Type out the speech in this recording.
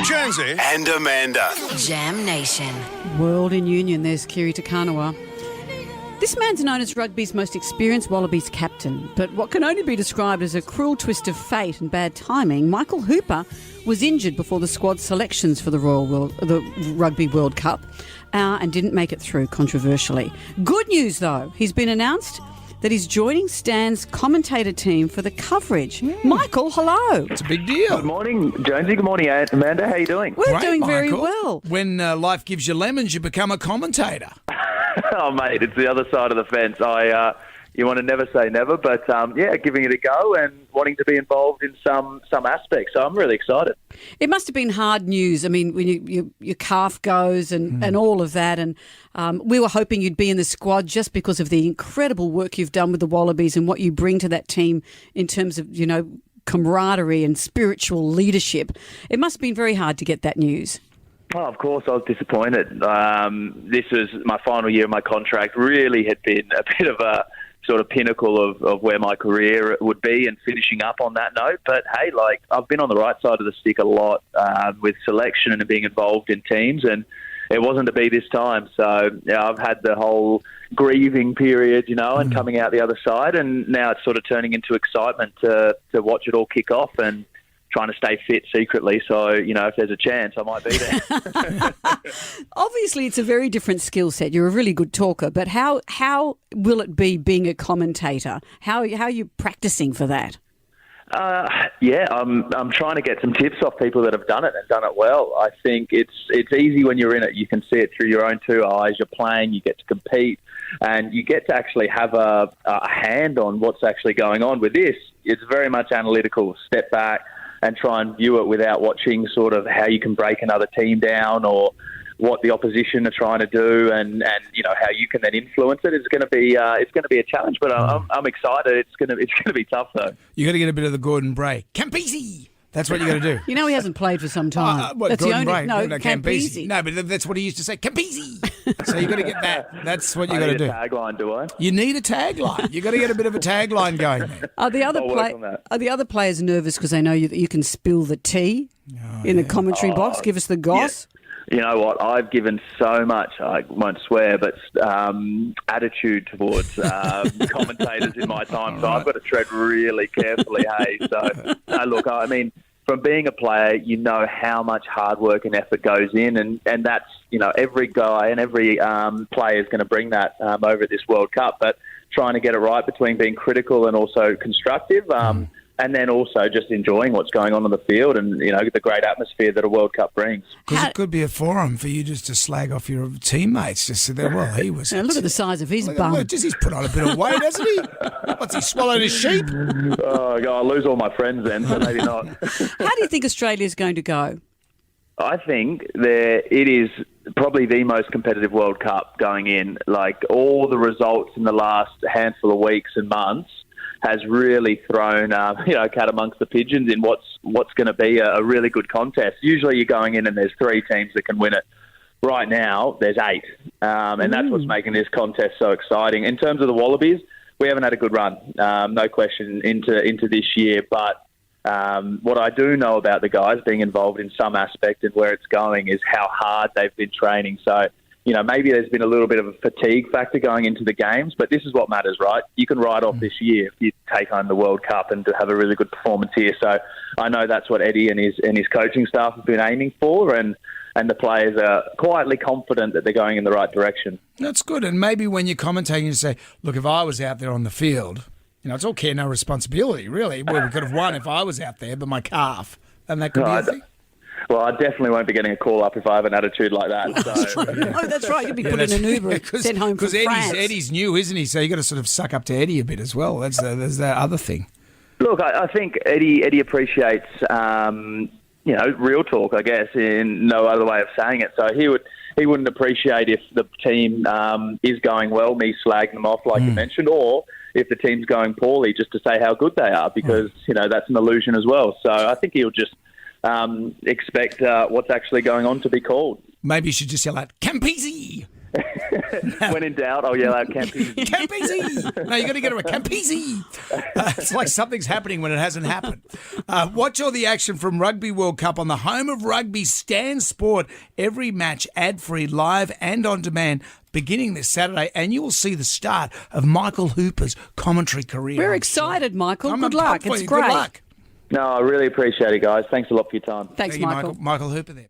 Jonesy and Amanda. Jam Nation. World in Union, there's Kiri Takanawa. This man's known as rugby's most experienced Wallabies captain, but what can only be described as a cruel twist of fate and bad timing, Michael Hooper was injured before the squad selections for the Rugby World Cup and didn't make it through, controversially. Good news, though. He's been announced that he's joining Stan's commentator team for the coverage. Michael, hello. It's a big deal. Good morning, Jonesy. Good morning, Amanda. How are you doing? We're Great, doing very Michael. well. When life gives you lemons, you become a commentator. Oh, mate, it's the other side of the fence. You want to never say never, but giving it a go and wanting to be involved in some aspects. So I'm really excited. It must have been hard news. I mean, when your calf goes and all of that, and we were hoping you'd be in the squad just because of the incredible work you've done with the Wallabies and what you bring to that team in terms of, camaraderie and spiritual leadership. It must have been very hard to get that news. Oh, of course, I was disappointed. This was my final year of my contract. Really had been a bit of a sort of pinnacle of where my career would be and finishing up on that note. But, hey, I've been on the right side of the stick a lot with selection and being involved in teams, and it wasn't to be this time. So, I've had the whole grieving period, and coming out the other side, and now it's sort of turning into excitement to watch it all kick off and trying to stay fit secretly. So, if there's a chance, I might be there. Obviously, it's a very different skill set. You're a really good talker, but how will it be being a commentator? How are you practicing for that? I'm trying to get some tips off people that have done it and done it well. I think it's easy when you're in it. You can see it through your own two eyes. You're playing, you get to compete, and you get to actually have a hand on what's actually going on. With this, it's very much analytical. Step back and try and view it without watching sort of how you can break another team down or what the opposition are trying to do, and how you can then influence it. It's going to be a challenge, but I'm excited. It's going to be tough though. You got to get a bit of the Gordon Bray. Campese! That's what you got to do. He hasn't played for some time. What, that's Gordon the only Bray? no Campese. No, but that's what he used to say. Campese! So you got to get that. That's what you got to do. I need a tagline, do I? You need a tagline. You got to get a bit of a tagline going, man. Are the other players nervous because they know you can spill the tea in the commentary box? Give us the goss. Yeah. You know what? I've given so much, I won't swear, but attitude towards commentators in my time. So I've got to tread really carefully, hey? So, look, I mean, from being a player, you know how much hard work and effort goes in, and that's, every guy and every player is going to bring that over at this World Cup. But trying to get it right between being critical and also constructive, and then also just enjoying what's going on the field and, the great atmosphere that a World Cup brings. Because it could be a forum for you just to slag off your teammates. Just sit there, well, he was... Now look at the size of his bum. Look, he's put on a bit of weight, hasn't he? What's he, swallowed his sheep? Oh, God, I'll lose all my friends then, so maybe not. How do you think Australia's going to go? I think it is probably the most competitive World Cup going in. Like, all the results in the last handful of weeks and months has really thrown, cat amongst the pigeons in what's going to be a really good contest. Usually you're going in and there's three teams that can win it. Right now, there's eight. And that's what's making this contest so exciting. In terms of the Wallabies, we haven't had a good run, no question, into this year. But what I do know about the guys being involved in some aspect and where it's going is how hard they've been training. So, maybe there's been a little bit of a fatigue factor going into the games, but this is what matters, right? You can ride off this year if you take home the World Cup and to have a really good performance here. So I know that's what Eddie and his coaching staff have been aiming for, and the players are quietly confident that they're going in the right direction. That's good. And maybe when you're commentating, you say, look, if I was out there on the field, it's all care, no responsibility, really. Well, we could have won if I was out there, but my calf. And that could be a thing. Well, I definitely won't be getting a call up if I have an attitude like that. So. That's true, yeah. Oh, that's right. You'll be put in an Uber and sent home from France. Because Eddie's new, isn't he? So you got to sort of suck up to Eddie a bit as well. There's that other thing. Look, I think Eddie appreciates, real talk, I guess, in no other way of saying it. So he wouldn't appreciate if the team is going well, me slagging them off like you mentioned, or if the team's going poorly, just to say how good they are, because that's an illusion as well. So I think he'll just expect what's actually going on to be called. Maybe you should just yell out, Campese! When in doubt, I'll yell out Campese. Campese! No, you got to get it right. Campese! It's like something's happening when it hasn't happened. Watch all the action from Rugby World Cup on the home of rugby, Stan Sport. Every match ad-free, live and on demand, beginning this Saturday, and you will see the start of Michael Hooper's commentary career. We're excited, Michael. I'm Good pumped luck. for It's you. great. Good luck. No, I really appreciate it, guys. Thanks a lot for your time. Thanks, Thank you, Michael. Michael Hooper there.